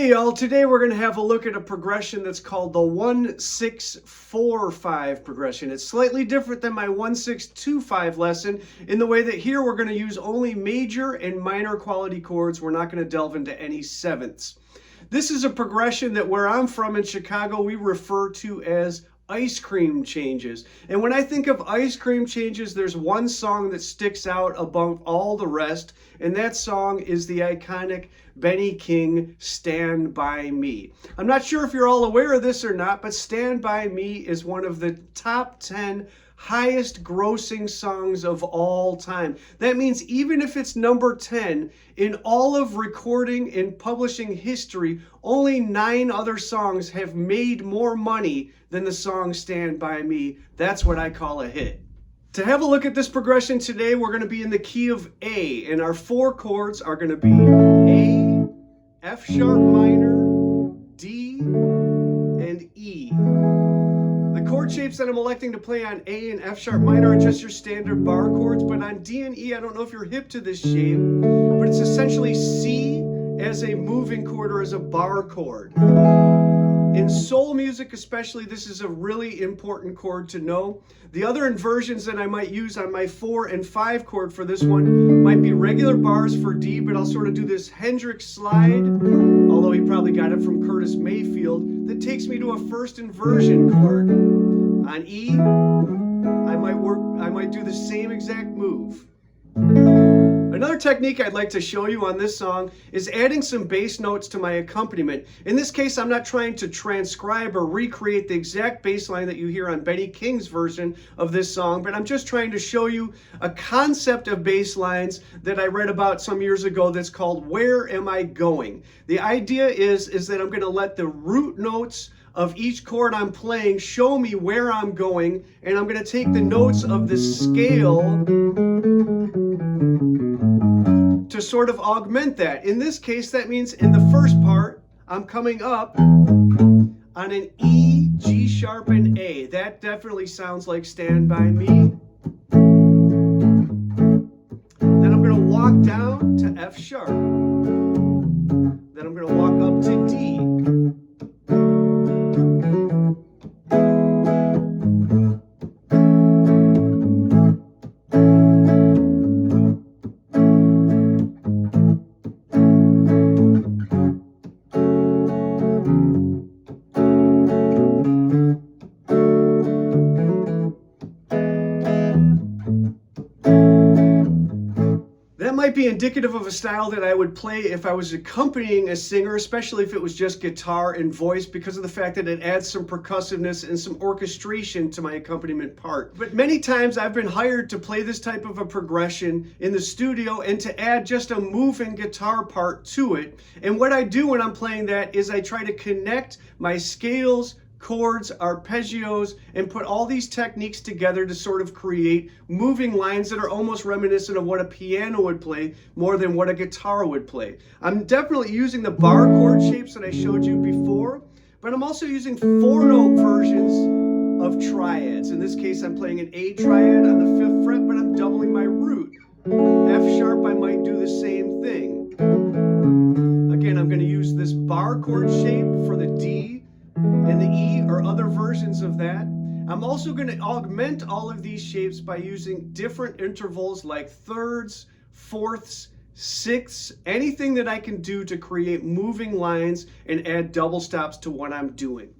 Hey y'all, today we're going to have a look at a progression that's called the 1-6-4-5 progression. It's slightly different than my 1-6-2-5 lesson in the way that here we're going to use only major and minor quality chords. We're not going to delve into any sevenths. This is a progression that where I'm from in Chicago, we refer to as ice cream changes. And when I think of ice cream changes, there's one song that sticks out above all the rest, and that song is the iconic Benny King, Stand By Me. I'm not sure if you're all aware of this or not, but Stand By Me is one of the top 10 highest grossing songs of all time. That means even if it's number 10 in all of recording and publishing history, only 9 other songs have made more money than the song Stand By Me. That's what I call a hit. To have a look at this progression today, we're going to be in the key of A, and our 4 chords are going to be A, F sharp minor, D, and E. The chord shapes that I'm electing to play on A and F sharp minor are just your standard bar chords, but on D and E, I don't know if you're hip to this shape, but it's essentially C as a moving chord or as a bar chord. In soul music especially, this is a really important chord to know. The other inversions that I might use on my 4 and 5 chord for this one might be regular bars for D, but I'll sort of do this Hendrix slide, although he probably got it from Curtis Mayfield, that takes me to a first inversion chord. On E, I might do the same exact move. Another technique I'd like to show you on this song is adding some bass notes to my accompaniment. In this case, I'm not trying to transcribe or recreate the exact bass line that you hear on Benny King's version of this song, but I'm just trying to show you a concept of bass lines that I read about some years ago that's called Where Am I Going? The idea is that I'm going to let the root notes of each chord I'm playing show me where I'm going, and I'm going to take the notes of the scale to sort of augment that. In this case, that means in the first part, I'm coming up on an E, G sharp, and A. That definitely sounds like Stand By Me. Then I'm going to walk down to F sharp. Then I'm going to walk up to D. That might be indicative of a style that I would play if I was accompanying a singer, especially if it was just guitar and voice, because of the fact that it adds some percussiveness and some orchestration to my accompaniment part. But many times I've been hired to play this type of a progression in the studio and to add just a moving guitar part to it. And what I do when I'm playing that is I try to connect my scales, chords, arpeggios, and put all these techniques together to sort of create moving lines that are almost reminiscent of what a piano would play more than what a guitar would play. I'm definitely using the bar chord shapes that I showed you before, but I'm also using 4-note versions of triads. In this case, I'm playing an A triad on the 5th fret, but I'm doubling my root. F sharp, I might do the same thing. Again, I'm going to use this bar chord shape for the D and the E or other versions of that. I'm also going to augment all of these shapes by using different intervals like thirds, fourths, sixths, anything that I can do to create moving lines and add double stops to what I'm doing.